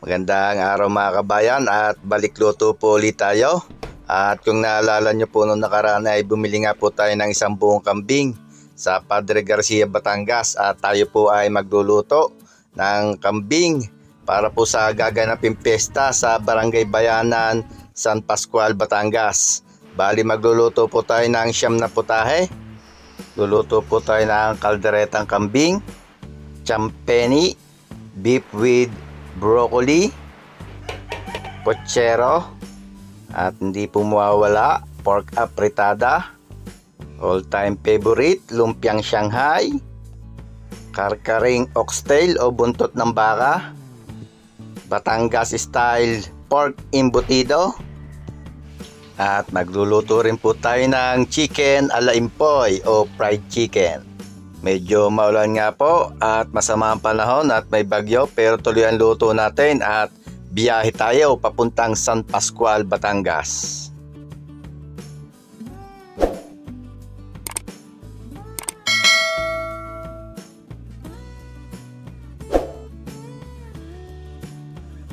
Magandang araw mga kabayan at balik luto po ulit tayo. At kung naalala nyo po nung nakaraan ay bumili nga po tayo ng isang buong kambing sa Padre Garcia, Batangas. At tayo po ay magluluto ng kambing para po sa gaganaping piyesta sa Barangay Bayanan, San Pascual, Batangas. Bali magluluto po tayo ng 9 na putahe. Luluto po tayo ng kalderetang kambing, champeni, beef with broccoli, pochero, at hindi po mawawala pork apritada, all time favorite lumpiang Shanghai, karkaring oxtail o buntot ng baka, Batangas style pork embutido, at magluluto rin po tayo ng chicken ala impoy o fried chicken. Medyo maulan nga po at masama ang panahon at may bagyo, pero tuloy ang luto natin at biyahe tayo papuntang San Pascual, Batangas.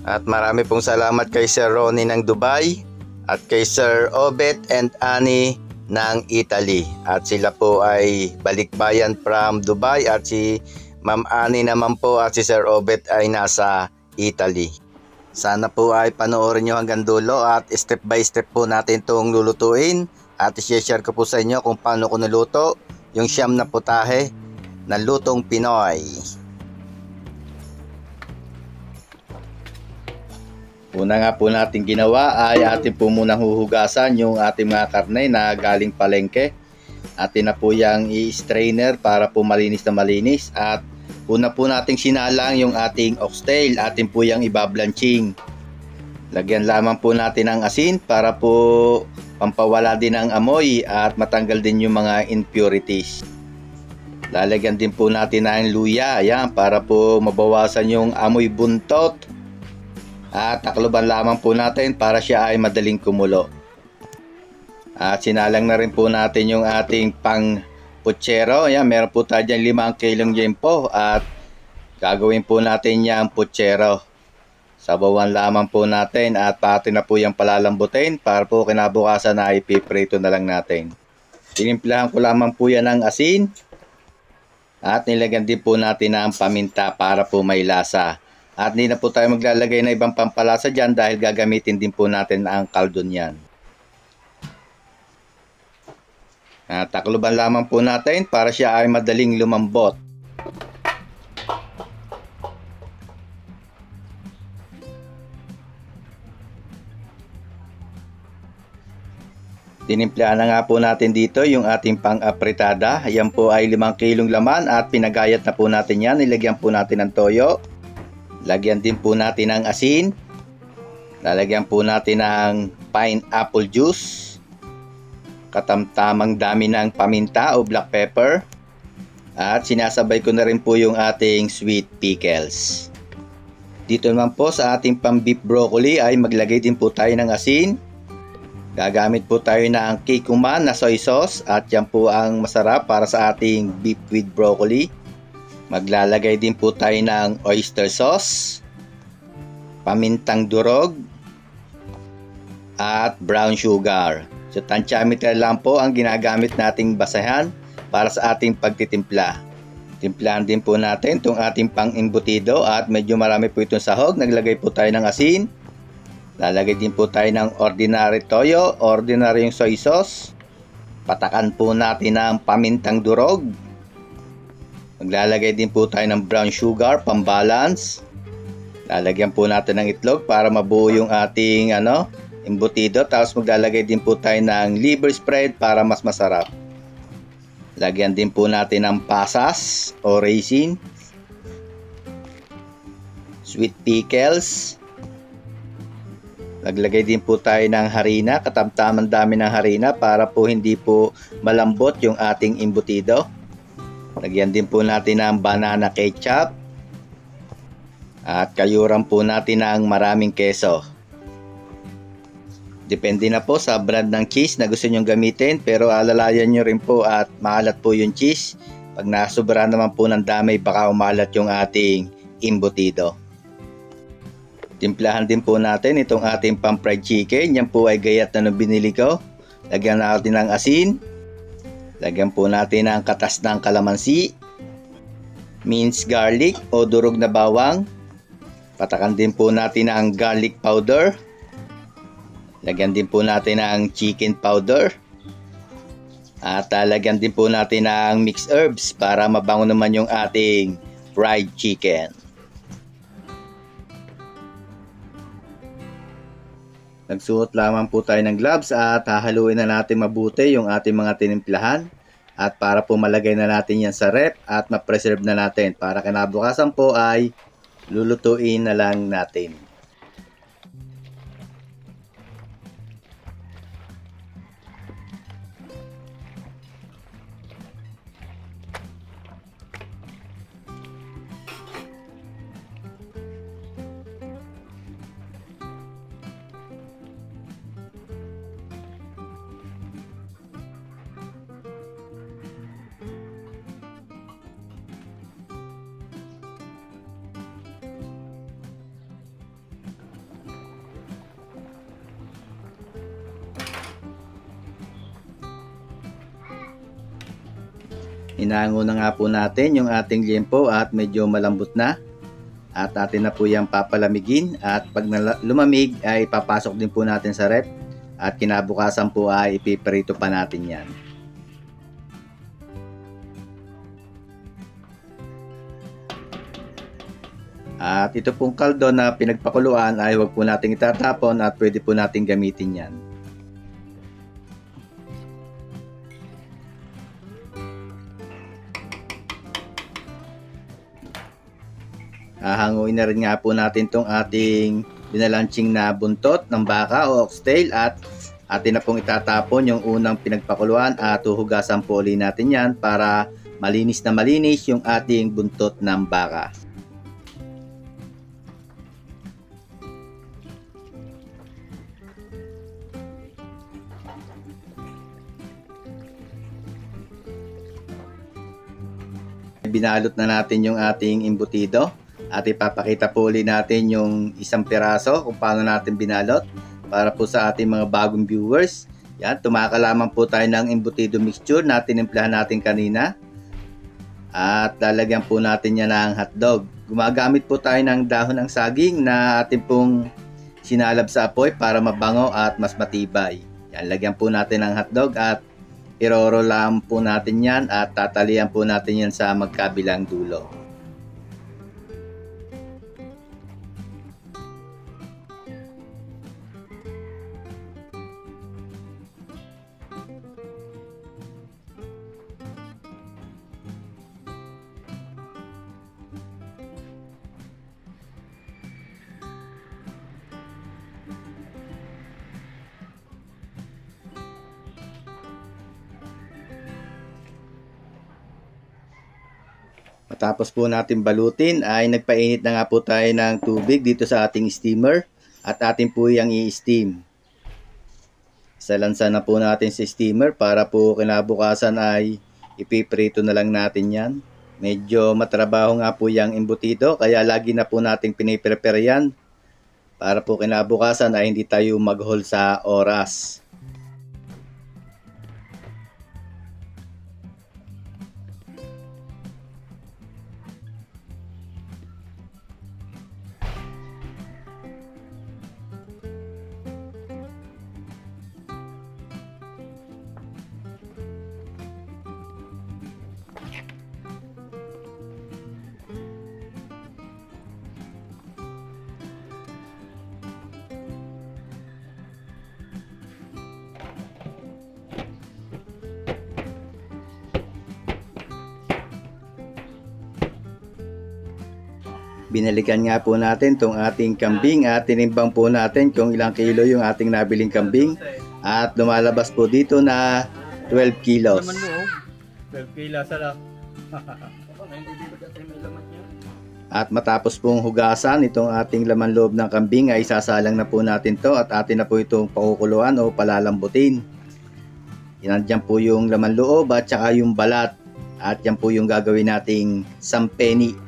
At marami pong salamat kay Sir Ronnie ng Dubai at kay Sir Obet and Annie ng Italy, at sila po ay balikbayan from Dubai, at si Ma'am Annie naman po at si Sir Obet ay nasa Italy. Sana po ay panoorin nyo hanggang dulo at step by step po natin itong lulutuin, at i-share ko po sa inyo kung paano ko niluto yung 9 na putahe ng lutong Pinoy. Una nga po natin ginawa ay atin po munang huhugasan yung ating mga karne na galing palengke. Atin na po yung i-strainer para po malinis na malinis. At una po nating sinalang yung ating oxtail. Atin po yung ibablanching. Lagyan lamang po natin ng asin para po pampawala din ang amoy at matanggal din yung mga impurities. Lalagyan din po natin ng luya, ayan, para po mabawasan yung amoy buntot. At takloban lamang po natin para siya ay madaling kumulo. At sinalang na rin po natin yung ating pang puchero. Ayan, meron po tayo dyan 5 kilong yempo at gagawin po natin yung puchero. Sabawan lamang po natin at pati na po yung palalambutin para po kinabukasan na ipiprito na lang natin. Tinimplahan ko lamang po yan ng asin at nilagyan din po natin ng paminta para po may lasa. At hindi na po tayo maglalagay na ibang pampalasa dyan dahil gagamitin din po natin ang kaldo niyan. Takloban lamang po natin para siya ay madaling lumambot. Tinimplahan na nga po natin dito yung ating pang-apritada. Ayan po ay 5 kilong laman at pinagayat na po natin yan. Nilagyan po natin ng toyo. Lagyan din po natin ng asin. Lalagyan po natin ng pineapple juice. Katamtamang dami ng paminta o black pepper. At sinasabay ko na rin po yung ating sweet pickles. Dito naman po sa ating pang beef broccoli ay maglagay din po tayo ng asin. Gagamit po tayo ng Kikkoman na soy sauce at yan po ang masarap para sa ating beef with broccoli. Maglalagay din po tayo ng oyster sauce, pamintang durog, at brown sugar. So tantiameter lang po ang ginagamit nating basahan para sa ating pagtitimpla. Timplahan din po natin itong ating pang-embutido at medyo marami po itong sahog. Naglagay po tayo ng asin. Lalagay din po tayo ng ordinary toyo, ordinary yung soy sauce. Patakan po natin ng pamintang durog. Maglalagay din po tayo ng brown sugar, pambalance. Lalagyan po natin ng itlog para mabuo yung ating embutido. Tapos maglalagay din po tayo ng liver spread para mas masarap. Lagyan din po natin ng pasas o raisin. Sweet pickles. Naglagay din po tayo ng harina, katamtamang dami ng harina para po hindi po malambot yung ating embutido. Lagyan din po natin ng banana ketchup. At kayuran po natin ng maraming keso. Depende na po sa brand ng cheese na gusto nyong gamitin, pero alalayan nyo rin po at maalat po yung cheese. Pag nasobra naman po ng dami, baka umalat yung ating embutido. Timplahan din po natin itong ating pan-fried chicken. Yan po ay gayat na binili ko. Lagyan natin ng asin. Lagyan po natin ng katas ng kalamansi. Minced garlic o durog na bawang. Patakan din po natin ang garlic powder. Lagyan din po natin ang chicken powder. At lagyan din po natin ng mixed herbs para mabango naman yung ating fried chicken. Nagsuot lamang po tayo ng gloves at hahaluin na natin mabuti yung ating mga tinimplahan. At para po malagay na natin yan sa ref at ma-preserve na natin. Para kinabukasan po ay lulutuin na lang natin. Inaango na nga po natin yung ating liempo at medyo malambot na. At atin na po yung papalamigin at pag lumamig ay papasok din po natin sa ref. At kinabukasan po ay ipiprito pa natin yan. At ito pong kaldo na pinagpakuluan ay huwag po nating itatapon at pwede po nating gamitin yan. Hahanguin na rin nga po natin itong ating binalansing na buntot ng baka o oxtail at atin na pong itatapon yung unang pinagpakuluan at huhugasan po ulit natin yan para malinis na malinis yung ating buntot ng baka. Binalot na natin yung ating embutido. At ipapakita po ulit natin yung isang piraso kung paano natin binalot para po sa ating mga bagong viewers. Yan, tumaka lamang po tayo ng embutido mixture na tinimplahan natin kanina. At lalagyan po natin yan ng hotdog. Gumagamit po tayo ng dahon ng saging na ating pong sinalab sa apoy para mabango at mas matibay. Yan, lagyan po natin ng hotdog at iroro lang po natin yan at tatalian po natin yan sa magkabilang dulo. Matapos po natin balutin ay nagpainit na nga po tayo ng tubig dito sa ating steamer at atin po yung i-steam. Isalansa na po natin sa steamer para po kinabukasan ay ipiprito na lang natin yan. Medyo matrabaho nga po yung embutido kaya lagi na po natin piniprepare yan para po kinabukasan ay hindi tayo maghol sa oras. Binalikan nga po natin itong ating kambing at tinimbang po natin kung ilang kilo yung ating nabiling kambing at lumalabas po dito na 12 kilos. 12 kilos ala. At matapos pong hugasan itong ating laman loob ng kambing ay isasalang na po natin to at atin na po itong pakukuluan o palalambutin. Yan po yung laman loob at saka yung balat at yan po yung gagawin nating sampeni.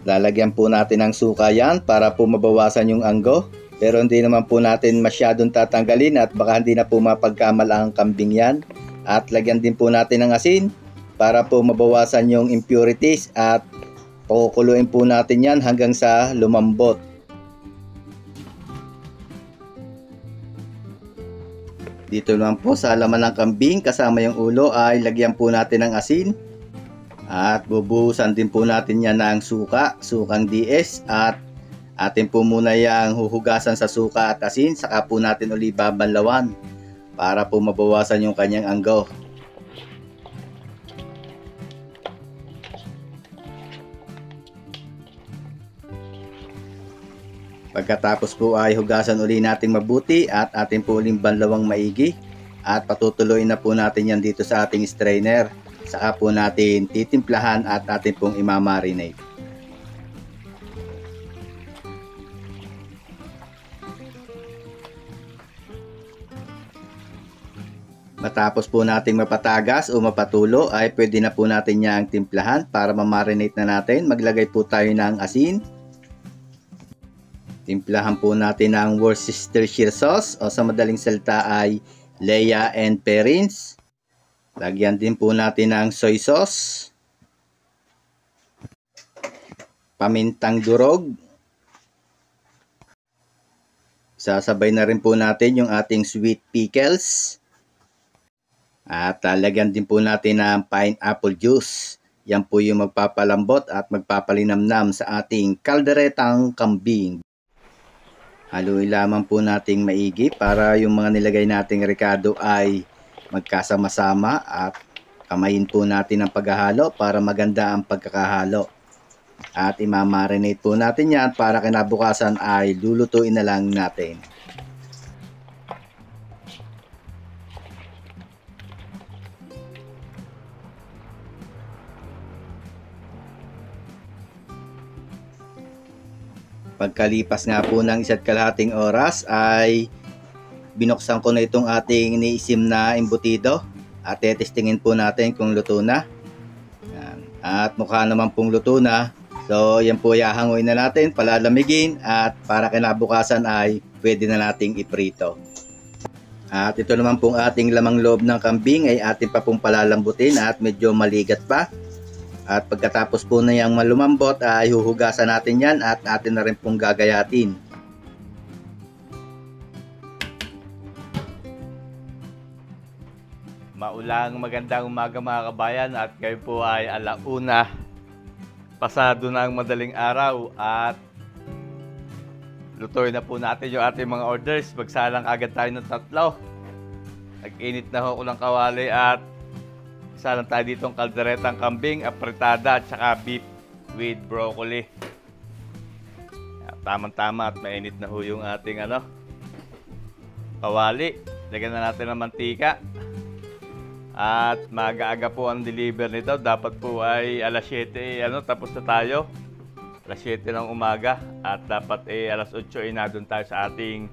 Lalagyan po natin ng suka yan para po mabawasan yung anggo. Pero hindi naman po natin masyadong tatanggalin at baka hindi na po mapagkamala ang kambing yan. At lagyan din po natin ng asin para po mabawasan yung impurities at pakukuluin po natin yan hanggang sa lumambot. Dito naman po sa laman ng kambing kasama yung ulo ay lagyan po natin ng asin. At bubuhusan din po natin yan ng suka, sukang DS at atin po muna yung huhugasan sa suka at asin saka po natin uli babanlawan para po mabawasan yung kanyang anggo. Pagkatapos po ay hugasan uli natin mabuti at atin po uling banlawang maigi at patutuloy na po natin yan dito sa ating strainer. Saka po natin titimplahan at atin pong imamarinate. Matapos po nating mapatagas o mapatulo ay pwede na po natin yang timplahan para mamarinate na natin. Maglagay po tayo ng asin. Timplahan po natin ng Worcestershire sauce o sa madaling salita ay Lea and Perrins. Lagyan din po natin ng soy sauce, pamintang durog. Sasabay na rin po natin yung ating sweet pickles. At lagyan din po natin ng pineapple juice. Yan po yung magpapalambot at magpapalinamnam sa ating kalderetang kambing. Haluin lamang po nating maigi para yung mga nilagay nating rekado ay magkasama-sama at kamayin po natin ang paghahalo para maganda ang pagkakahalo. At imamarinate po natin yan para kinabukasan ay lulutuin na lang natin. Pagkalipas nga po ng 1.5 oras ay binuksan ko na itong ating iniisim na embutido at testingin po natin kung luto na. Yan. At mukha naman pong luto na. So yan po ihahanguin na natin, palalamigin at para kinabukasan ay pwede na nating iprito. At ito naman pong ating lamang loob ng kambing ay atin pa pong palalambutin at medyo maligat pa. At pagkatapos po na yung malumambot ay huhugasan natin yan at atin na rin pong gagayatin. Maulang magandang umaga mga kabayan at ngayon po ay 1:00. Pasado na ang madaling araw at lutuin na po natin yung ating mga orders. Magsalang agad tayo ng 3. Nag-init na ho ko ng kawali at salang tayo ditong kalderetang kambing, apritada at saka beef with broccoli. Tamang-tama at mainit na ho yung ating kawali. Lagyan na natin ng mantika. At maaga-aga po ang deliver nito. Dapat po ay alas 7 tapos na tayo. Alas 7 ng umaga. At dapat alas 8 na doon tayo sa ating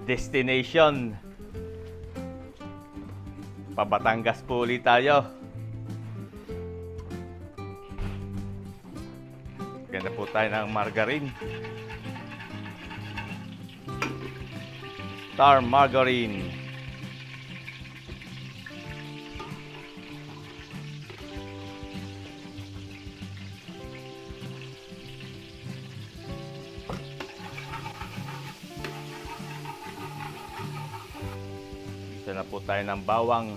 destination. Pabatangas po ulit tayo. Ganda po tayo ng margarine. Star margarine. Isa na po tayo ng bawang.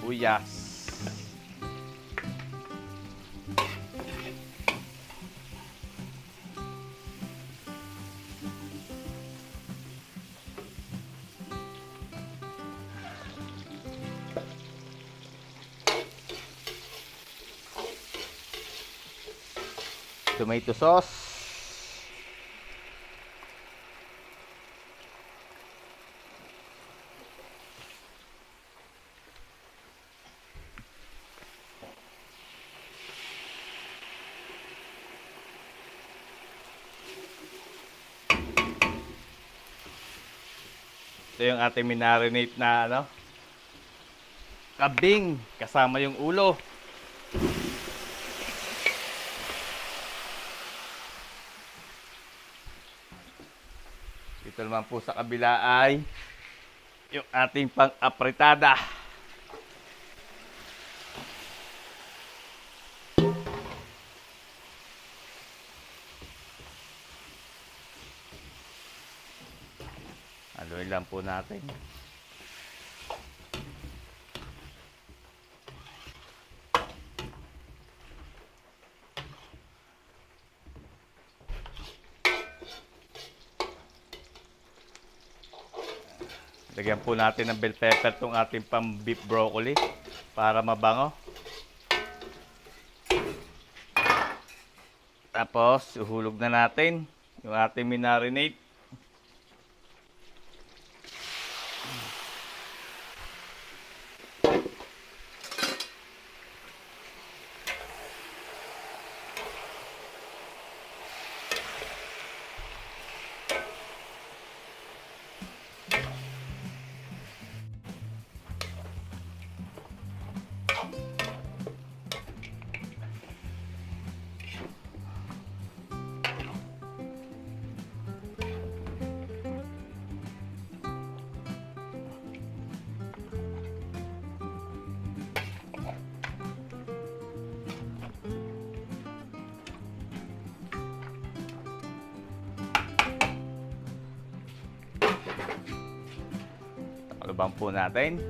Sibuyas. Tomato sauce. Ito yung ating minarinate na ano, kabing kasama yung ulo. Dito naman po sa kabila ay yung ating pang-apritada. Haluin lang po natin. Lagyan po natin ng bell pepper tong ating pang beef broccoli para mabango. Tapos, uhulog na natin yung ating minarinate. Alubang po natin.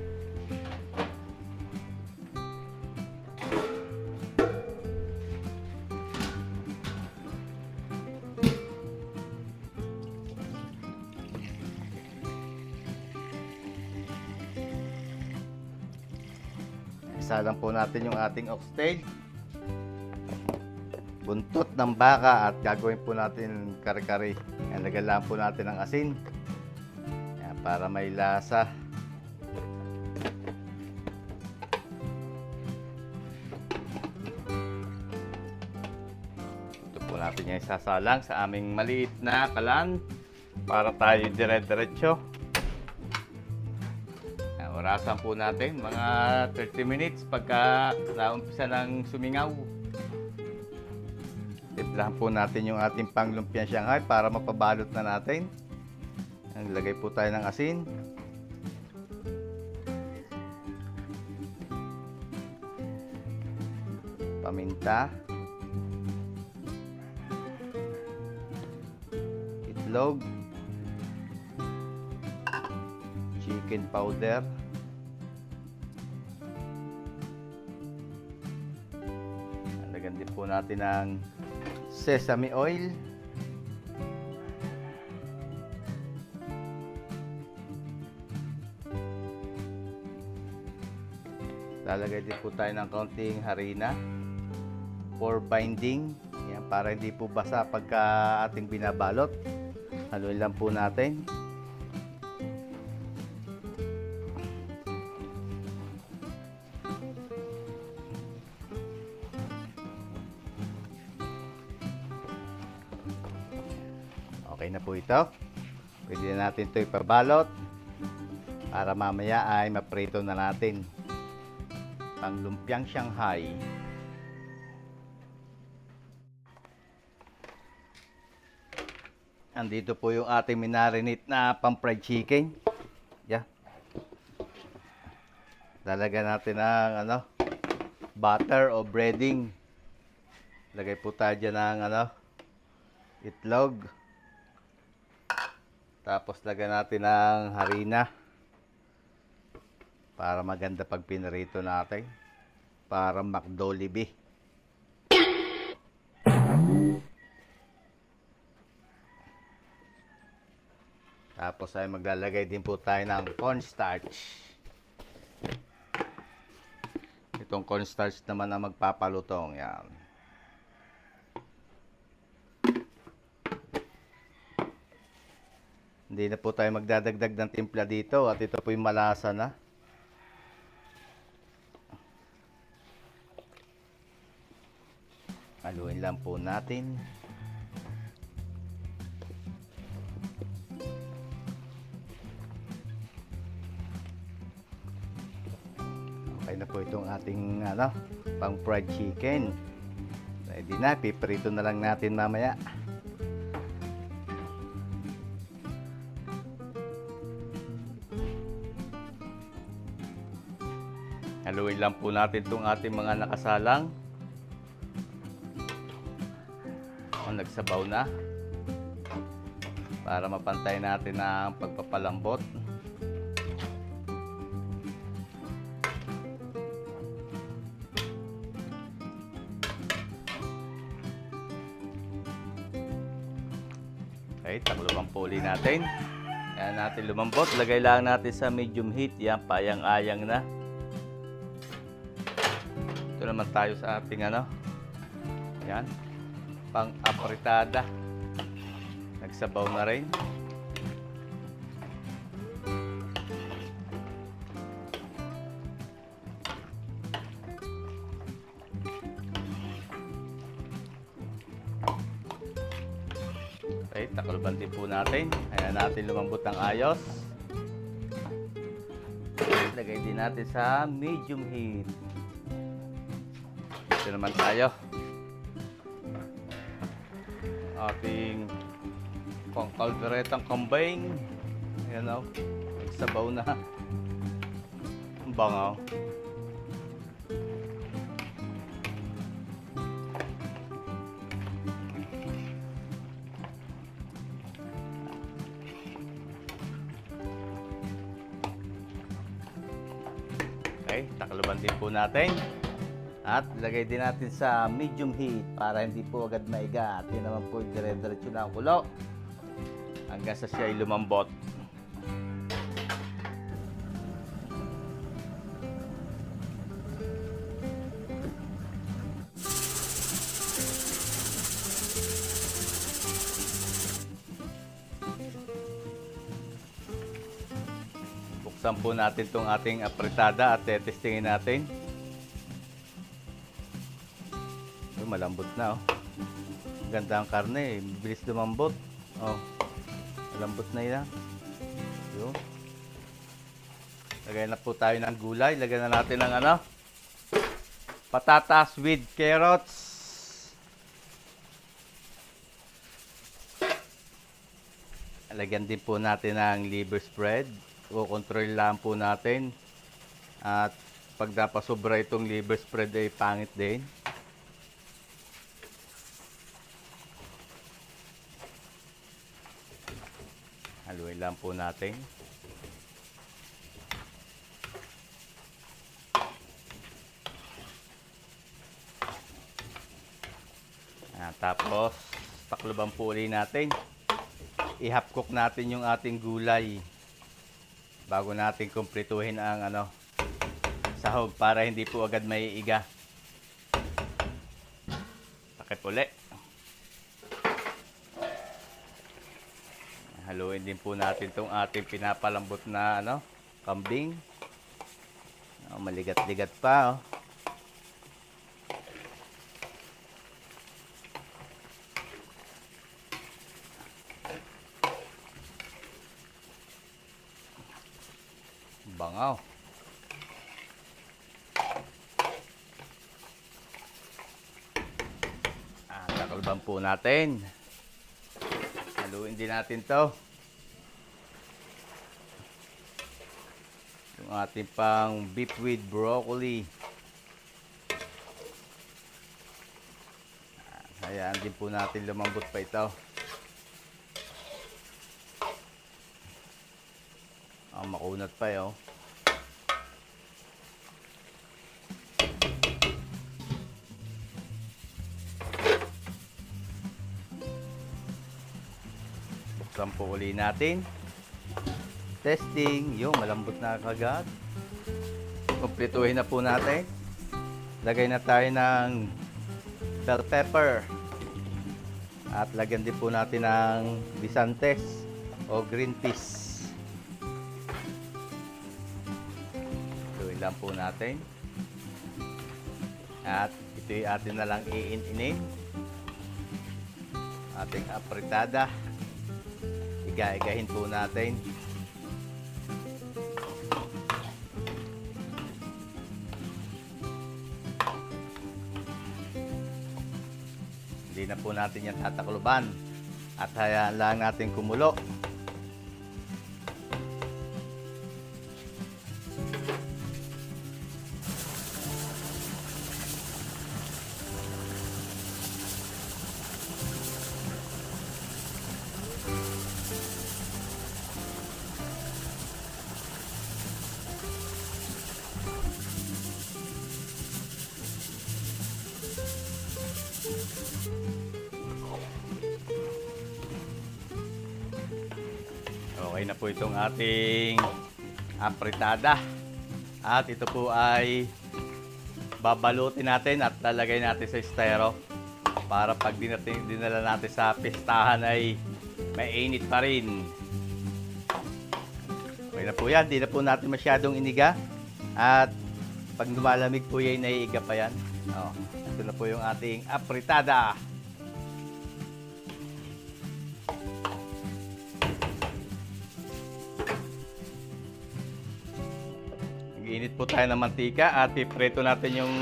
Isa lang po natin yung ating oxtail. Buntot ng baka at gagawin po natin kare-kare. Lagyan lang po natin ng asin. Yan, para may lasa. Ito po natin yung isasalang sa aming maliit na kalan para tayo dire-diretso. Orasan po natin mga 30 minutes pagka naumpisa ng sumingaw. Timplahan po natin yung ating panglumpiang Shanghai para mapabalot na natin. Lagay po tayo ng asin. Paminta. Itlog. Chicken powder. Lagyan din po natin ng sesame oil. Lalagay din po tayo ng kaunting harina for binding. Yan, para hindi po basa pagka ating binabalot. Haluin lang po natin. Okay na po ito. Pwede na natin ito ipabalot para mamaya ay maprito na natin. Panglumpiang Shanghai. Andito po yung ating minarinate na pang-fried chicken. Yeah. Lalagyan natin ng butter o breading. Lagay po tayo dyan ng itlog. Tapos lagyan natin ng harina para maganda pag pinarito natin. Para McDolibee. Tapos ay maglalagay din po tayo ng cornstarch. Itong cornstarch naman ang magpapalutong. Yan. Hindi na po tayo magdadagdag ng timpla dito at ito po yung malasa na. Haluin lang po natin. Okay na po itong ating pang fried chicken. Ready na, piprito na lang natin mamaya. Haluin lang po natin itong ating mga nakasalang. Nagsabaw na para mapantay natin ang pagpapalambot. Okay, takluban po uli natin. Ayan natin lumambot. Lagay lang natin sa medium heat. Yan, payang-ayang na. Ito naman tayo sa ating yan, pang apritada. Nagsabaw na rin. Okay, takluban din po natin. Ayan natin lumambot ng ayos. Lagay din natin sa medium heat. Ito naman tayo. Ating pang kalderetang kambing. Ayan o, sabaw na. Ang bangaw. Okay, takluban din po natin. At lagay din natin sa medium heat para hindi po agad maiga. At yun naman po dire-diretso na ang kulo hanggang sa siya ay lumambot. Buksan po natin itong ating apritada at testingin natin. Malambot na oh. Ganda ang karne, bilis lumambot. Oh. Malambot na 'yan. Yo. Lagay na po tayo ng gulay. Lagyan na natin ng patatas with carrots. Lagyan din po natin ng liver spread. Control lang po natin. At pag napasobra itong liver spread ay pangit din. Haluin lang po natin. Tapos, takluban po ulit natin. I-half cook natin yung ating gulay bago natin kumpletuhin ang sahog para hindi po agad maiiga. Takip ulit. Haluin din po natin itong ating pinapalambot na kambing. Maligat-ligat pa oh. Bangaw. Takalban po natin. Haluin din natin to. Yung ating pang beef with broccoli. Hayaan din po natin lumambot pa ito. Makunat pa yun. Buksan po uli natin. Testing. Yung malambot na kagad. Kumpletuhin na po natin. Lagay na tayo ng bell pepper. At lagyan din po natin ng bisantes o green peas. Tuloy lang po natin. At ito'y atin na lang iin-inin. Ating apritada. Iga-igahin po natin. Hindi na po natin yan tatakluban. At hayaan lang natin kumulo. Okay na po itong ating apritada. At ito po ay babalutin natin at lalagay natin sa estero para pag dinala natin sa pistahan ay mainit pa rin. Okay na po yan. Di na po natin masyadong iniga. At pag lumalamig po yan, naiiga pa yan. Ito na po yung ating apritada. Init po tayo ng mantika at piprito natin yung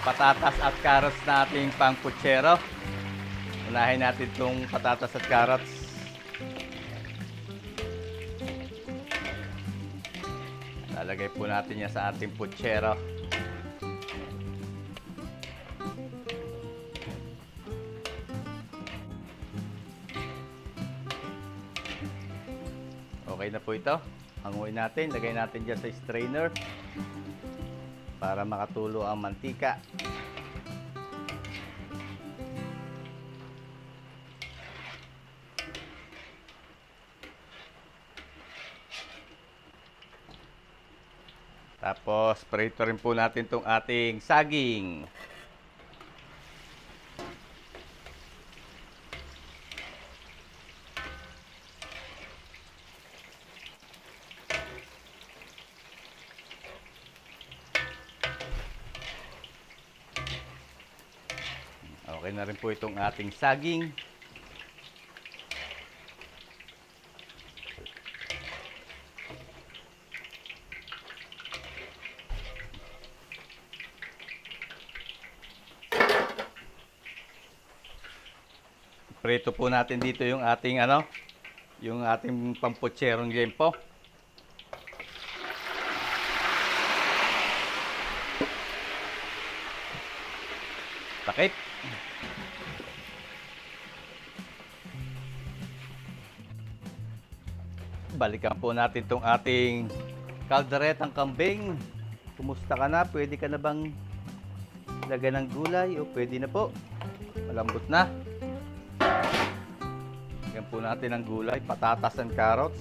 patatas at carrots na ating pang putsero. Unahin natin itong patatas at carrots. Lalagay po natin yan sa ating putsero. Okay na po ito. Hanguin natin. Lagay natin dyan sa strainer para makatulo ang mantika. Tapos, prito rin po natin itong ating saging. Okay na rin po itong ating saging. Prito po natin dito yung ating yung ating pamputserong liempo. Takip. Balikan po natin itong ating kalderetang kambing. Kumusta ka na? Pwede ka na bang lagyan ng gulay? O pwede na po. Malambot na. Lagyan po natin ng gulay, patatas and carrots.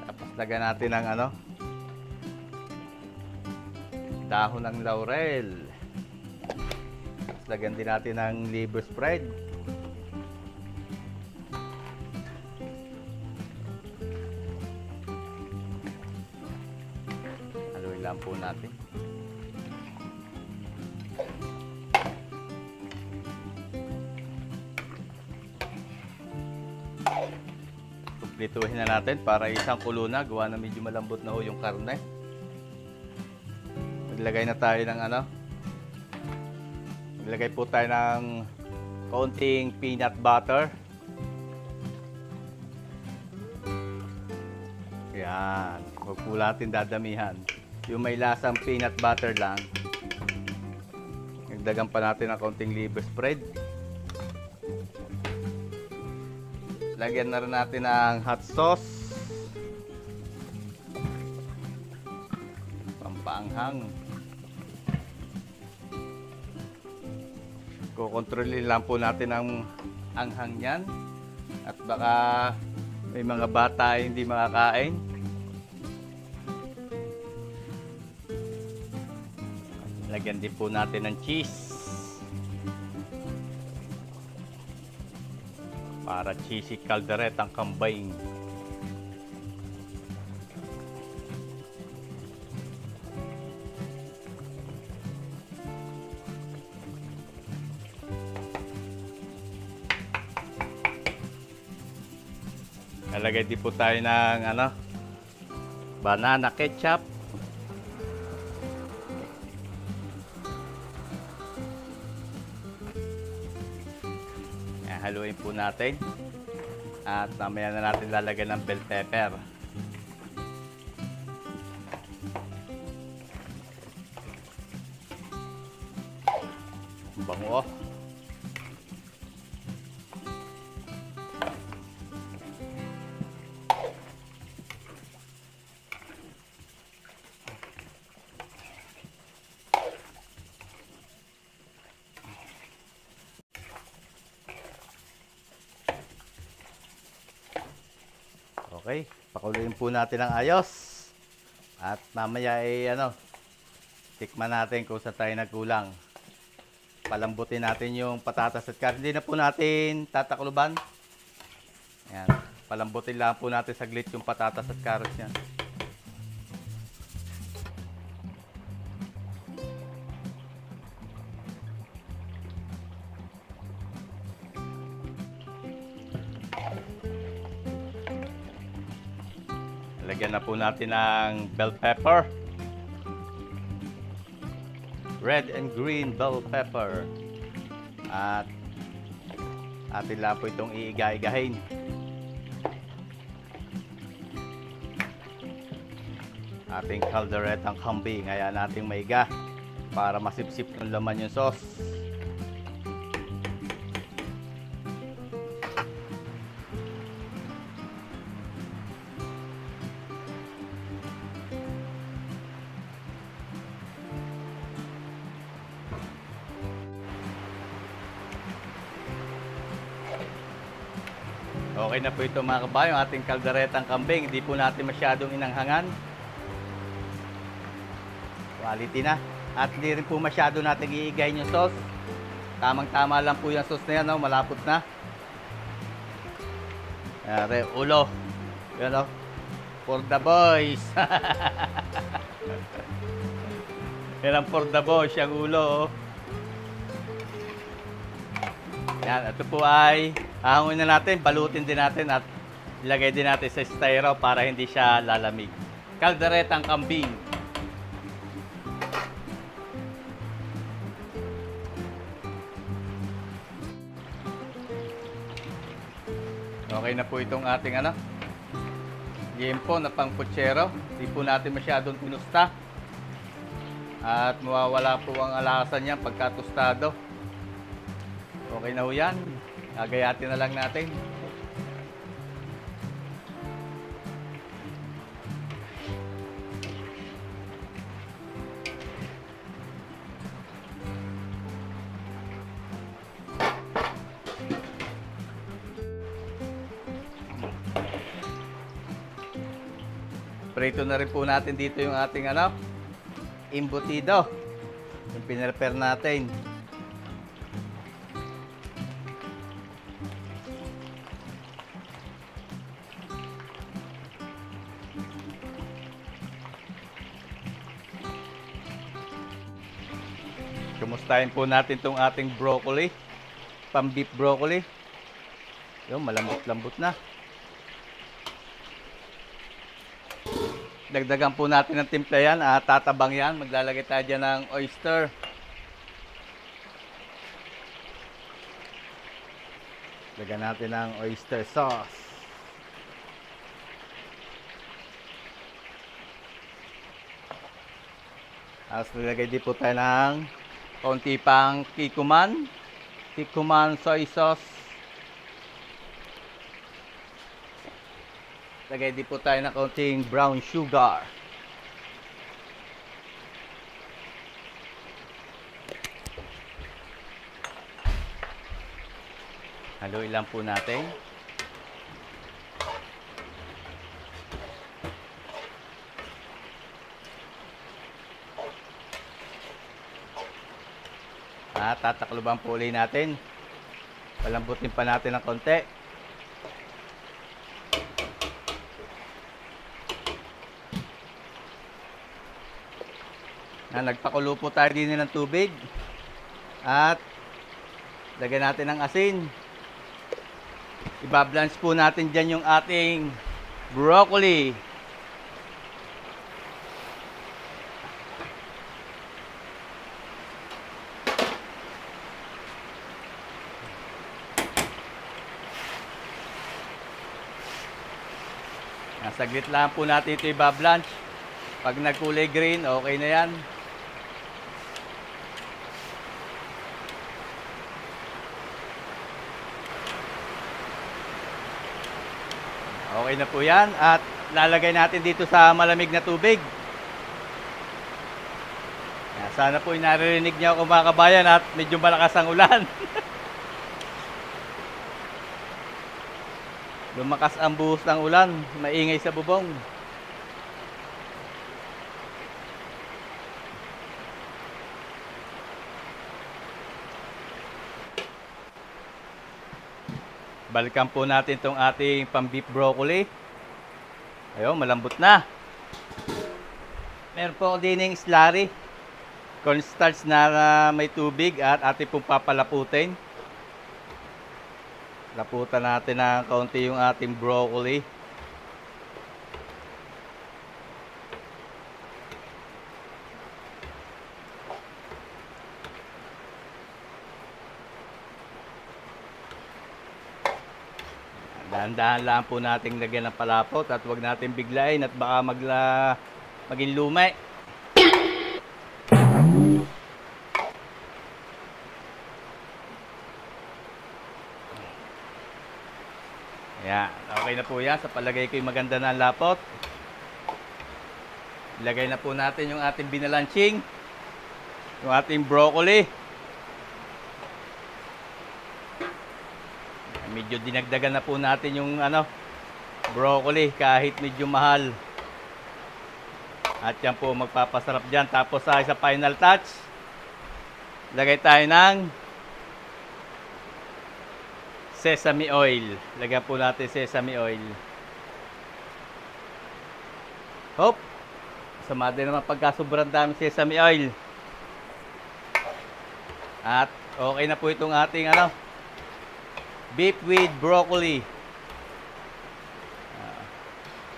Tapos lagyan natin ng dahon ng laurel. Tapos lagyan din natin ng liver spread. Haluin lang po natin. Kumplituhin na natin para isang kulo na. Gawa na medyo malambot na yung karne. Maglagay na tayo ng maglagay po tayo ng kaunting peanut butter. Yan. Huwag po natin dadamihan. Yung may lasang peanut butter lang. Nagdagan pa natin ng kaunting liver spread. Lagyan na rin natin ng hot sauce. Pampaanghang. Kukontrolin lang po natin ang anghang niyan. At baka may mga bata ay hindi makakain. Lagyan din po natin ng cheese. Para cheesy kalderetang kambing. Nalagay din po tayo ng banana ketchup. Pakuloyin po natin. At mamaya na natin lalagyan ng bell pepper. Bango. Okay, pakuluin po natin ang ayos. At mamaya tikman natin kung saan tayo nagkulang. Palambutin natin yung patatas at carrots. Hindi na po natin tatakluban. Ayan, palambutin lang po natin saglit yung patatas at carrots yan. Lagyan na po natin ng bell pepper. Red and green bell pepper. At atin lang po itong iiga-igahin. Ating kalderetang kambing. Ayan nating maiga para masipsip ng laman yung sauce. Okay na po ito mga kabayo, ating kalderetang kambing. Hindi po natin masyadong inanghangan. Quality na. At hindi rin po masyado natin iigayin yung sauce. Tamang-tama lang po yung sauce na yan, malapot na. Ulo. Yan, for the boys. Yan ang for the boys, yung ulo. Yan, ito po ay ahangin na natin, balutin din natin at ilagay din natin sa styro para hindi siya lalamig. Kalderetang kambing. Okay na po itong ating liempo na pang putsero. Hindi po natin masyadong tinusta. At mawawala po ang alasan niya pagka tostado. Okay na ho yan. Gagayatin na lang natin. Prito na rin po natin dito yung ating embutido. Yung pinrepare natin. Kumustahin po natin itong ating broccoli, pang-beef broccoli. Yung malambot-lambot na. Dagdagan po natin ng timpla yan at tatabang yan. Maglalagay tayo dyan ng oyster. Lagyan natin ng oyster sauce. Tapos nilagay din po tayo ng konti pang kikuman soy sauce. Lagay din po tayo ng konting brown sugar. Haluin lang po natin. At tatakluban po ulit natin. Palambutin pa natin ng konti. Nagpakulo po tayo din ng tubig. At lagyan natin ng asin. Iba-blanch po natin dyan yung ating broccoli. Saglit lang po natin ito i-blanch. Pag nagkulay green, okay na yan. Okay na po yan. At lalagay natin dito sa malamig na tubig. Sana po naririnig niyo ako mga kabayan at medyo malakas ang ulan. Lumakas ang buhos ng ulan, maingay sa bubong. Balikan po natin itong ating pang-beef broccoli. Ayun, malambot na. Meron po din yung slurry. Cornstarch na may tubig at ating pong papalaputin. Laputan natin ng kaunti yung ating broccoli. Dahan-dahan lang po nating lagyan ng palapot at huwag natin biglain at baka maging lumi. Ayan, okay na po yan. Sa palagay ko yung maganda na lapot. Ilagay na po natin yung ating binalanching. Yung ating broccoli. Medyo dinagdagan na po natin yung broccoli kahit medyo mahal. At yan po magpapasarap dyan. Tapos sa final touch, lagay tayo ng sesame oil. Lagyan po natin sesame oil. Hop! Sama din naman pagka sobrang dami sesame oil. At okay na po itong ating beef with broccoli.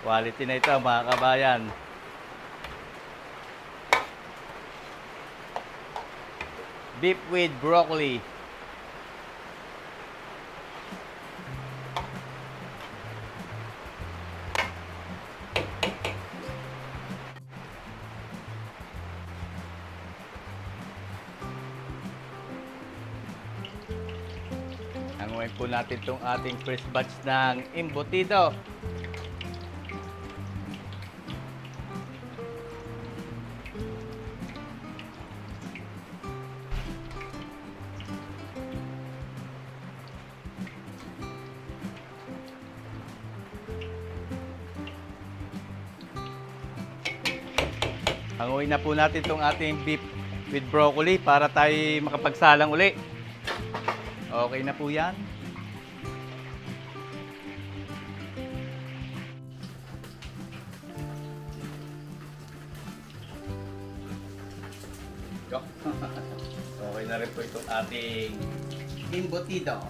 Quality na ito mga kabayan. Beef with broccoli. Hanguin po natin itong ating first batch ng embutido. Hanguin na po natin itong ating beef with broccoli para tayo makapagsalang uli. Okay na po yan. Okay na rin po itong ating embutido.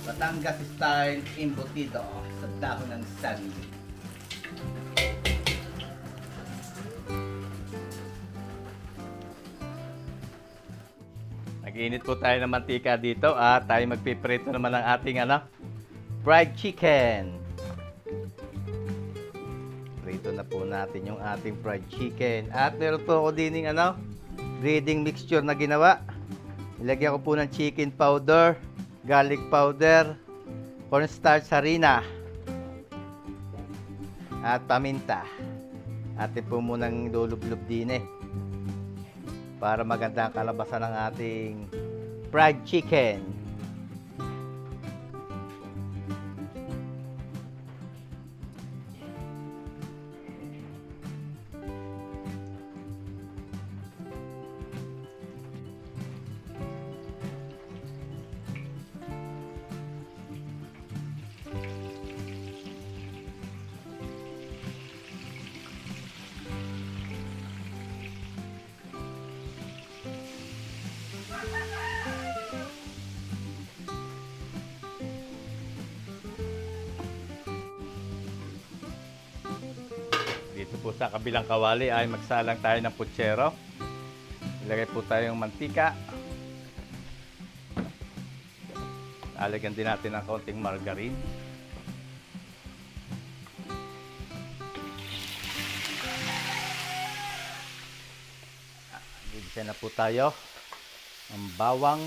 Batangas style embutido sa dahon ng sani. Nag-init po tayo ng mantika dito at tayo magpiprito naman ng ating fried chicken. Prito na po natin yung ating fried chicken. At meron po ako din yung breading mixture na ginawa. Ilagyan ko po ng chicken powder, garlic powder, cornstarch harina, at paminta. Atin po munang lulublob din para maganda ang kalabasan ng ating fried chicken. Dito po sa kabilang kawali ay magsalang tayo ng putsero. Ilagay po tayong mantika. Lalagyan din natin ng kaunting margarine. Isa na po tayo. Ang bawang.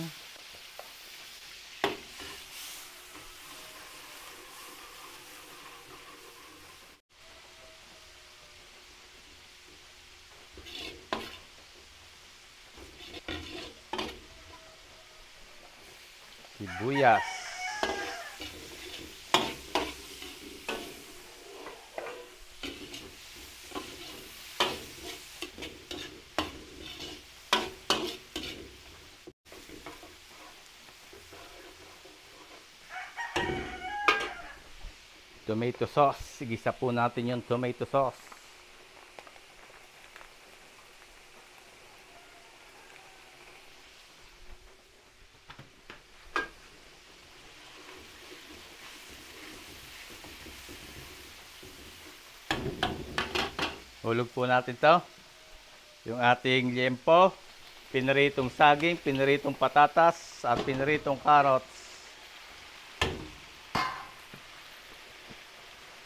Sibuyas. Tomato sauce. Igisa po natin yung tomato sauce. Hulog po natin to. Yung ating liempo, piniritong saging, piniritong patatas, at piniritong carrots.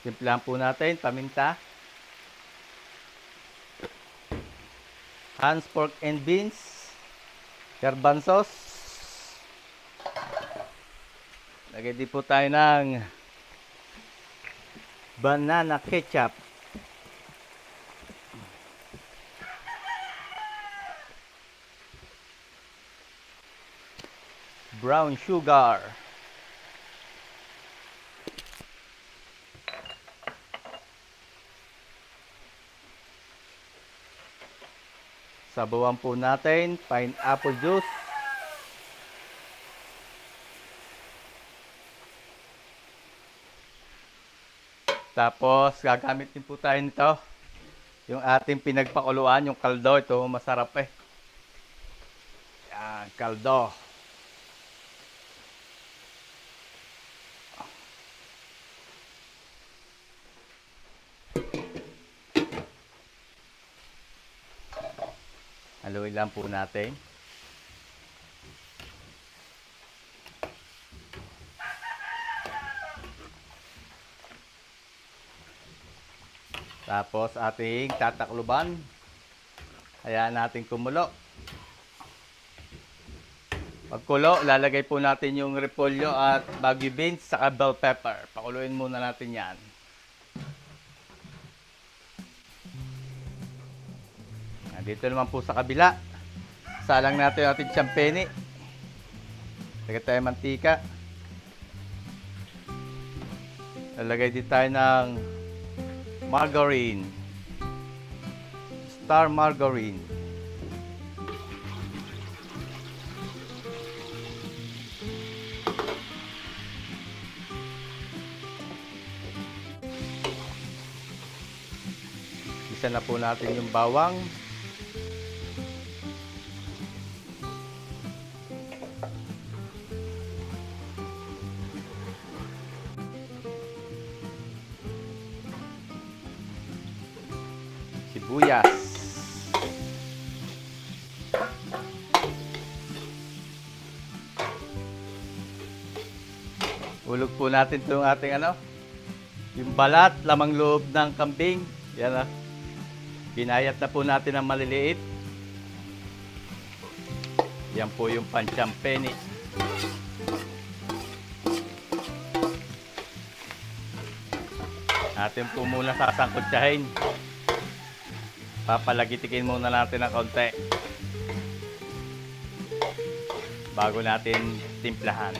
Timplahan po natin, paminta. Hans pork and beans. Garbanzos. Lagay din po tayo ng banana ketchup. Brown sugar. Sabawan po natin pineapple juice. Tapos gagamit din po tayo nito. Yung ating pinagpakuluan, yung kaldo. Ito masarap eh. Yan, kaldo. Haluin lang po natin. Tapos ating tatakluban. Hayaan natin kumulo. Pagkulo, lalagay po natin yung repolyo at bagu beans saka bell pepper. Pakuluin muna natin yan. Dito naman po sa kabila, salang natin yung ating champene. Lagay tayo mantika. Lalagay din tayo ng margarine. Star margarine. Isa na po natin yung bawang. Sibuyas. Ulog po natin itong ating yung balat, lamang loob ng kambing. Yan Binayat na po natin ang maliliit. Yan po yung panchampene. Atin po muna sasangkutsahin. Papalagitikin muna natin ng konti bago natin timplahan.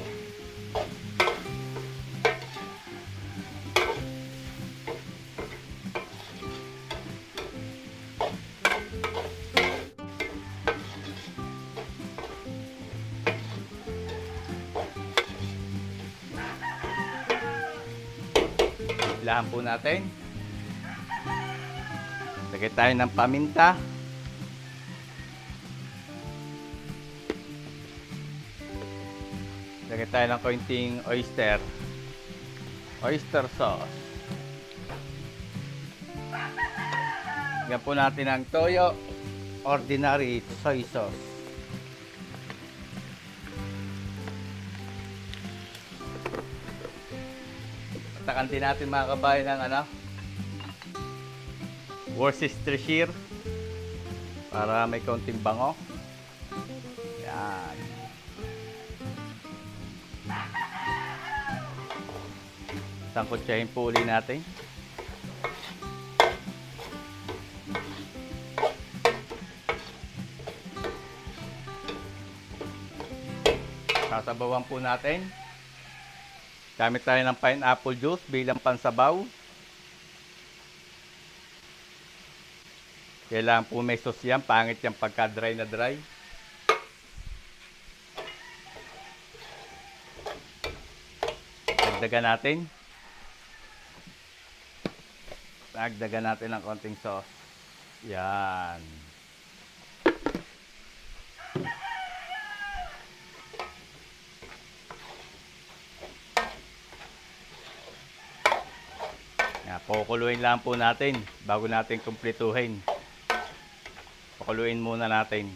Timplahan po natin. Lagay tayo ng paminta. Lagay tayo ng konting oyster sauce. Lagyan po natin ang toyo, ordinary soy sauce. Takan din natin mga kabayan ng Worcestershire para may konting bango. Yan. Sangkutsahin po uli natin. Sasabawan po natin. Gamit tayo ng pineapple juice bilang pansabaw. Kailangan po may sauce yan. Pangit yan pagka dry na dry. Dagdagan natin. Dagdagan natin ng konting sauce. Yan. Pakuluin lang po natin bago natin kumpletuhin. Pakuluin muna natin.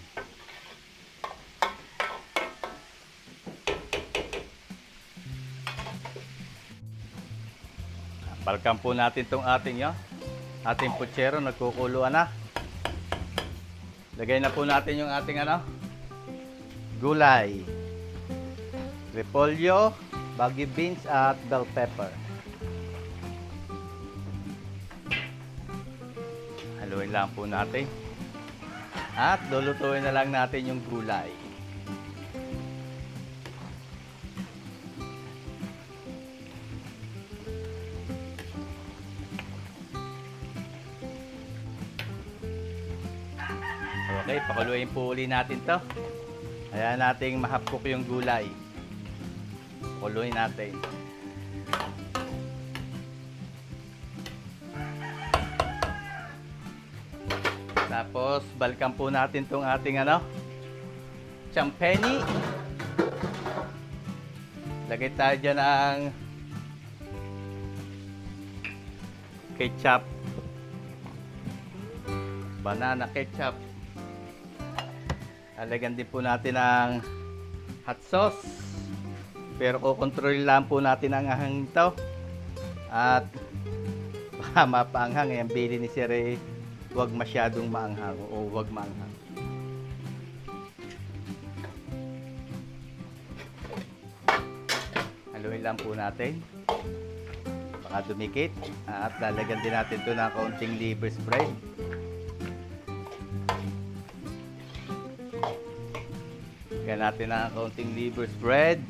Balkan po natin itong ating putsero, nagkukuluan na. Lagay na po natin yung ating gulay. Repolyo, bagu beans at bell pepper. Haluin lang po natin. At lulutuin na lang natin yung gulay. Okay, pakuluin po uli natin to. Ayan nating mahapkok yung gulay. Pakuluin natin. Tapos, balikan po natin itong ating champeni. Lagay tayo dyan ng ketchup. Banana ketchup. Lagyan din po natin ng hot sauce. Pero kukontrol lang po natin ang ahang ito. At baka mapaanghang. Ang bili ni Sir huwag masyadong maanghang o huwag maanghang. Haluin lang po natin. Baka dumikit. At lalagyan din natin ito ng kaunting liver spread. Lagyan natin ng kaunting liver spread.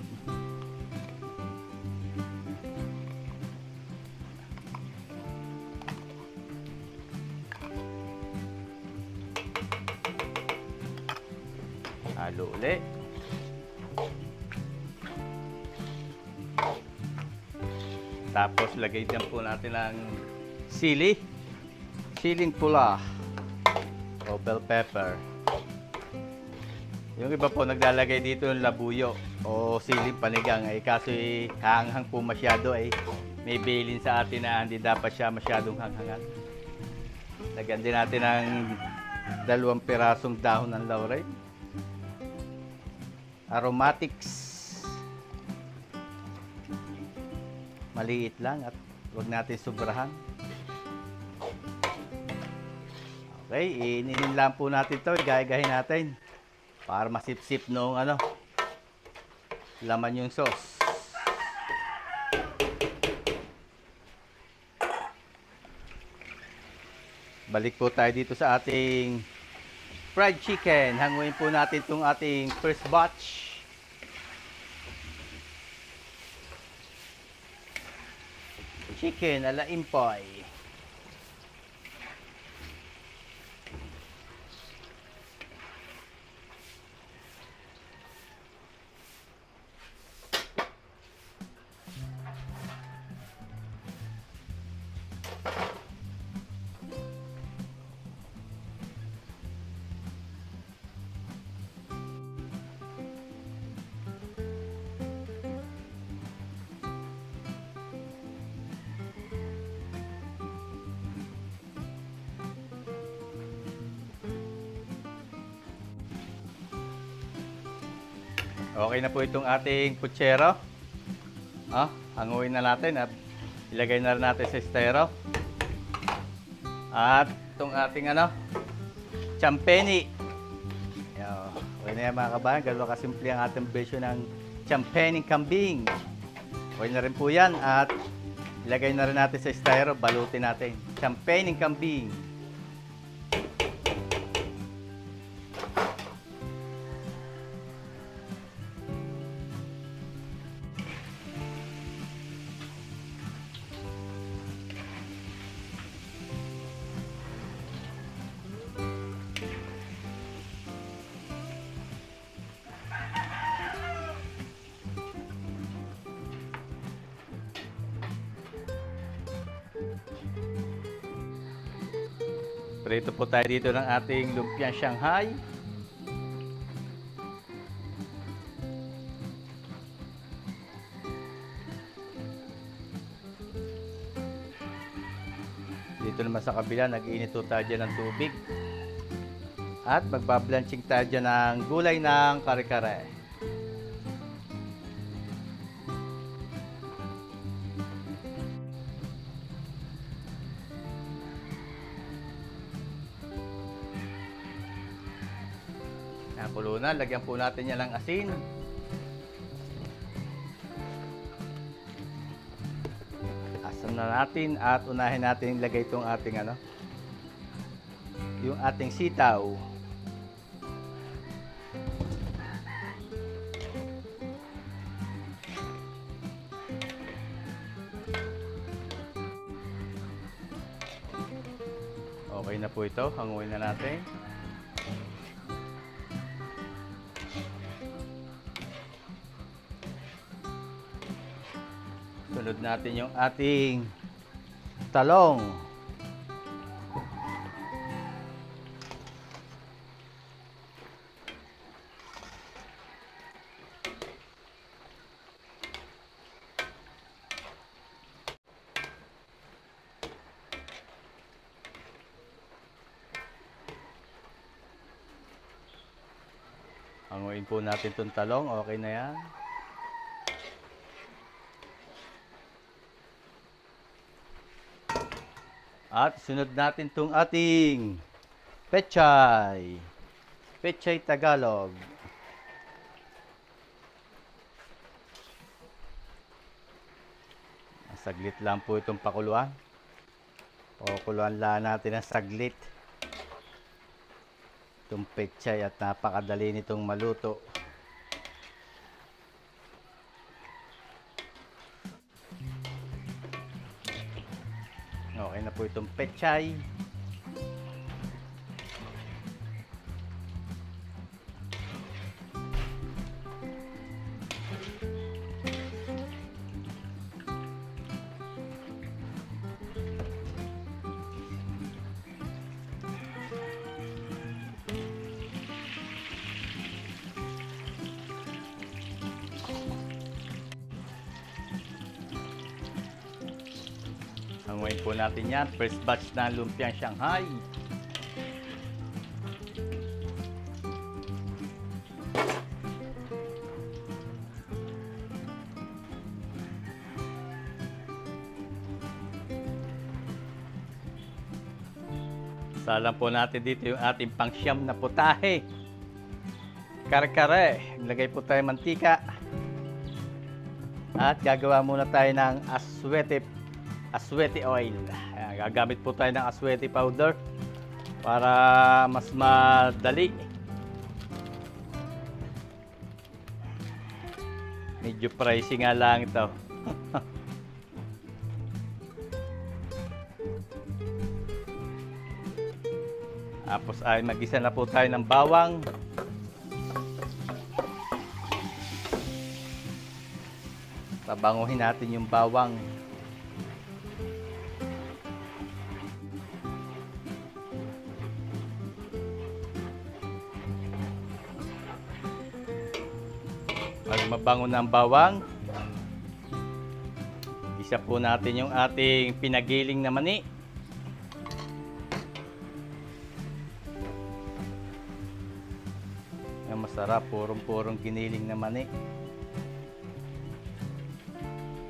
Halo ulit. Tapos lagay din po natin ng siling pula o bell pepper. Yung iba po naglalagay dito ng labuyo o siling panigang kaso hanghang po masyado may bilin sa atin na hindi dapat siya masyadong hanghangan. Lagyan din natin ng 2 pirasong dahon ng laurel. Aromatics. Maliit lang at huwag natin sobrahan. Okay, ininin lang po natin ito. Igagahin natin para masipsip nung laman yung sauce. Balik po tayo dito sa ating fried chicken. Hanguin po natin itong ating first batch. Chicken ala Impoy. Okay na po itong ating putsero. Hanguin na natin at ilagay na rin natin sa estero. At itong ating champeni. Okay na yan mga kabayan, gano'n kasimple ang ating version ng champagning kambing. Okay na rin po yan at ilagay na rin natin sa styro, balutin natin. Champagning kambing. Prito po tayo dito ng ating lumpiang Shanghai. Dito naman sa kabila, nag-iinit po tayo dyan ng tubig. At magbablanching tayo dyan ng gulay ng kare-kare. Kulo na, lagyan po natin yan ng asin. Asam na natin at unahin natin ilagay itong ating yung ating sitaw. Okay na po ito, hanguin na natin. Sunod natin yung ating talong. Hanguin po natin itong talong. Okay na yan. At sunod natin itong ating pechay. Pechay Tagalog. Saglit lang po itong pakuluan. Pakuluan lang natin ng saglit. Itong pechay at napakadali nitong maluto. Okay na po itong pechay. Hanguin po natin yan. First batch na lumpiang Shanghai. Salang po natin dito yung ating pangsyam na putahe. Kare-kare. Ilagay po tayo mantika. At gagawa muna tayo ng aswete oil. Ayan, gagamit po tayo ng aswete powder para mas madali. Medyo pricey nga lang ito. Tapos ay mag-isa na po tayo ng bawang. Tabanguhin natin yung bawang. Pag mabango na ang bawang, isa po natin yung ating pinagiling na mani. Yung masarap, purong-purong giniling na mani.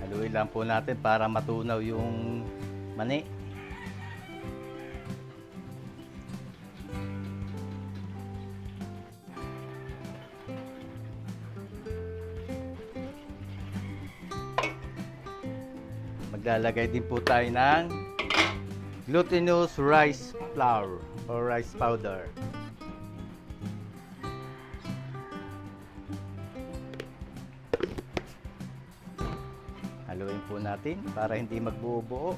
Haluin lang po natin para matunaw yung mani. Maglalagay din po tayo ng glutinous rice flour or rice powder. Haluin po natin para hindi magbuo-buo.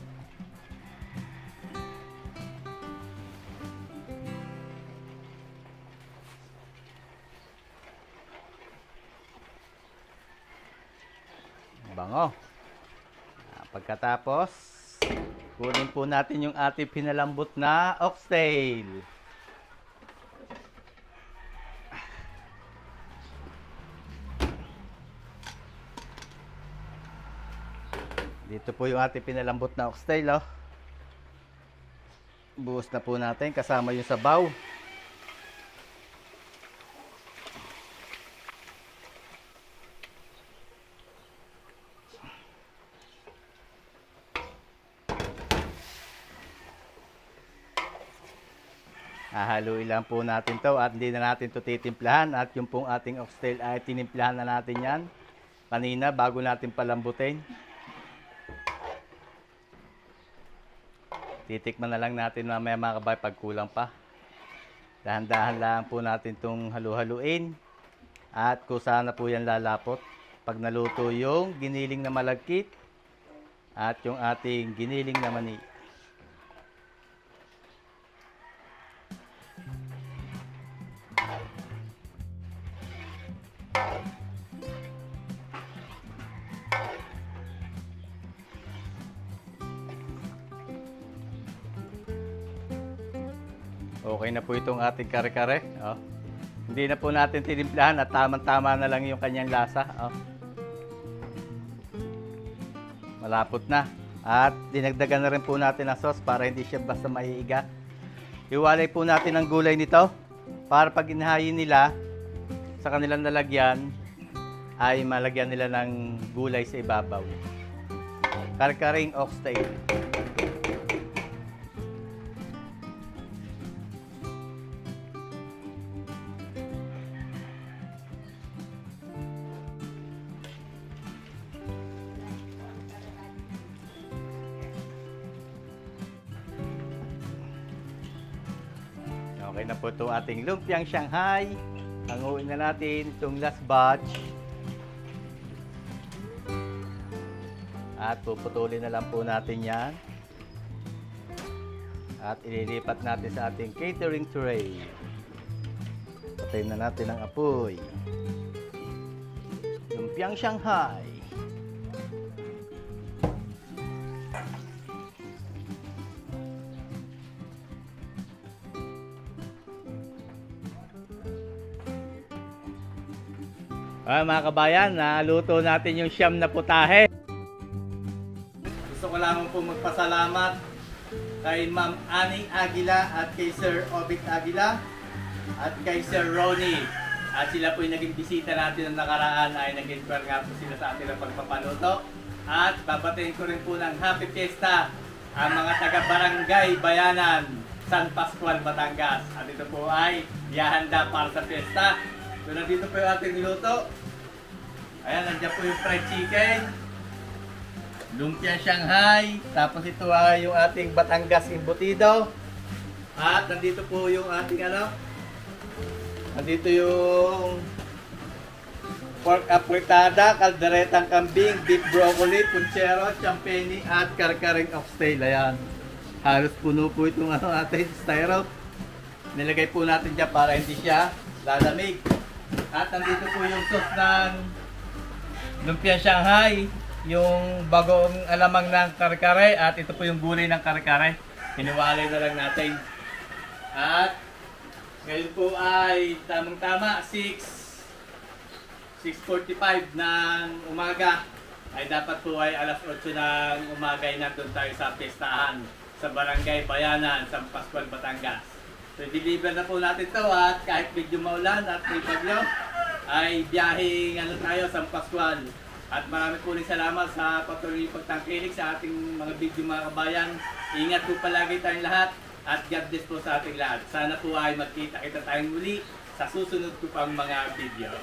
Bango. Pagkatapos, kunin po natin yung ating pinalambot na oxtail. Dito po yung ating pinalambot na oxtail, oh. Buhos na po natin kasama yung sabaw. Hahaluin lang po natin to at hindi na natin to titimplahan, at yung pong ating oxtail ay tinimplahan na natin yan kanina bago natin palambutin. Titikman na lang natin mamaya mga kabay pag kulang pa. Dahan-dahan lang po natin itong halu-haluin at kung saan na po yan lalapot pag naluto yung giniling na malagkit at yung ating giniling na mani. Okay na po itong ating kare-kare. Oh. Hindi na po natin tinimplahan at tamang-tama na lang yung kanyang lasa. Oh. Malapot na. At dinagdagan na rin po natin ang sauce para hindi siya basta maiiga. Iwalay po natin ang gulay nito para pag inahayin nila sa kanilang lalagyan ay malagyan nila ng gulay sa ibabaw. Kare-kareng oxtail. Okay na po itong ating lumpiang Shanghai. Hanguin na natin itong last batch. At puputulin na lang po natin yan. At ililipat natin sa ating catering tray. Patayin na natin ang apoy. Lumpiang Shanghai. Mga kabayan, naluto natin yung siyam na putahe. Gusto ko lamang po magpasalamat kay Ma'am Aning Aguila at kay Sir Obit Aguila at kay Sir Ronnie. At sila po yung naging bisita natin ng nakaraan ay nag-inquire nga po sila sa ating pagpapaluto. At babatiin ko rin po ng Happy Fiesta ang mga taga-barangay Bayanan, San Pascual, Batangas. At ito po ay ihahanda para sa fiesta. So nandito po yung ating niluto. Ayan, nandiyan po yung fried chicken, lumpia Shanghai, tapos ito ay yung ating Batangas embutido. At nandito po yung ating nandito yung pork apritada, kalderetang kambing, beef broccoli, punchero, champeni at kare-kareng oxtail. Ayan, halos puno po itong ating styro. Nilagay po natin dyan para hindi siya lalamig. At nandito po yung sauce ng lumpia Shanghai, yung bagong alamang ng kare-kare, at ito po yung gulay ng kare-kare. Hiniwalay na lang natin. At ngayon po ay tamang-tama 6:45 ng umaga. Ay dapat po ay alas 8 ng umaga ay nandun tayo sa pestahan sa Barangay Bayanan, San Pascual, Batangas. So deliver na po natin to, at kahit medyo maulan at may bagyo ay biyaheng tayo San Pascual. At marami po rin salamat sa patuloy pagtangkilik sa ating mga video mga kabayan. Ingat po palagi tayong lahat at God bless po sa ating lahat. Sana po ay magkita-kita tayong muli sa susunod ko pang mga videos.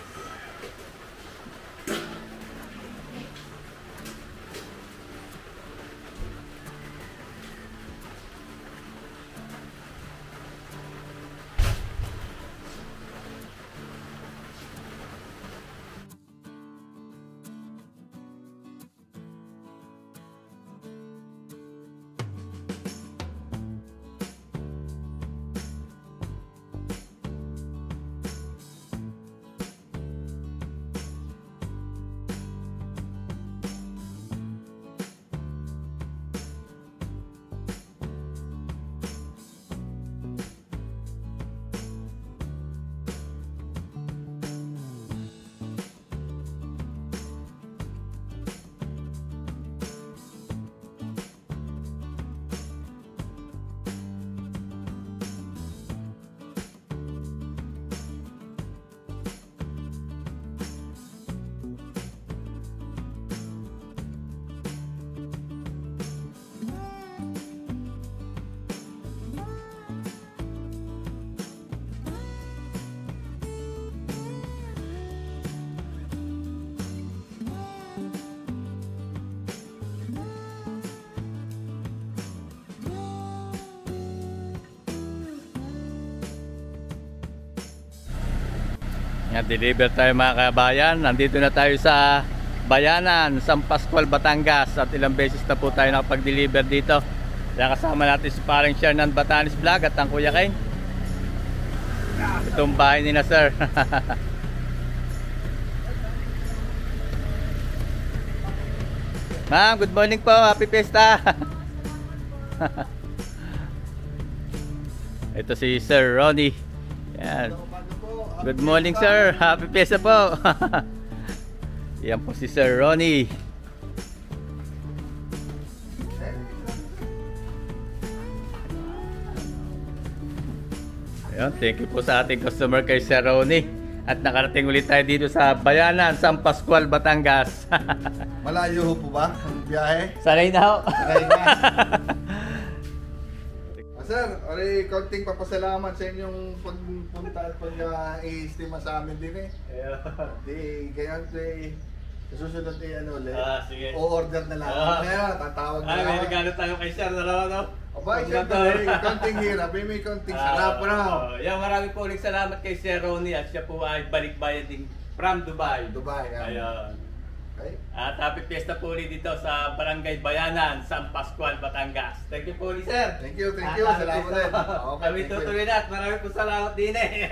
Na-deliver tayo mga kabayan. Nandito na tayo sa Bayanan, San Pascual, Batangas. At ilang beses na po tayo nakapag-deliver dito. Kaya kasama natin si paring Shernan Batanes Vlog at ang Kuya Ken. Itong bahay ni na sir. Ma'am, good morning po. Happy Fiesta. Ito si Sir Ronnie. Yan. Good morning sir. Happy Fiesta po. Yan po si Sir Ronnie. Ayan, thank you po sa ating customer kay Sir Ronnie. At nakarating ulit tayo dito sa Bayanan, San Pascual, Batangas. Malayo po ba ang biyahe? Sanay na ho. Sanay na. Sir, konting papasalamat sa inyong pagpunta at pag-i-estima sa amin din eh. Di, kaya susunod ulit. Sige. O-order na lang. Kaya, tatawag na lang. May regalo tayo kay Sir na naman, no? Aba, siyempre, konting hirap, may konting sarap na. Yan, maraming po ulit salamat kay Sir Ronnie at siya po ay balikbayan din from Dubai. Dubai, Ayun. Okay. At happy fiesta po ulit dito sa Barangay Bayanan, San Pascual, Batangas. Thank you po ulit, sir. Thank you. Salamat din. Okay, Kami tutuloy na at maraming po salamat din eh.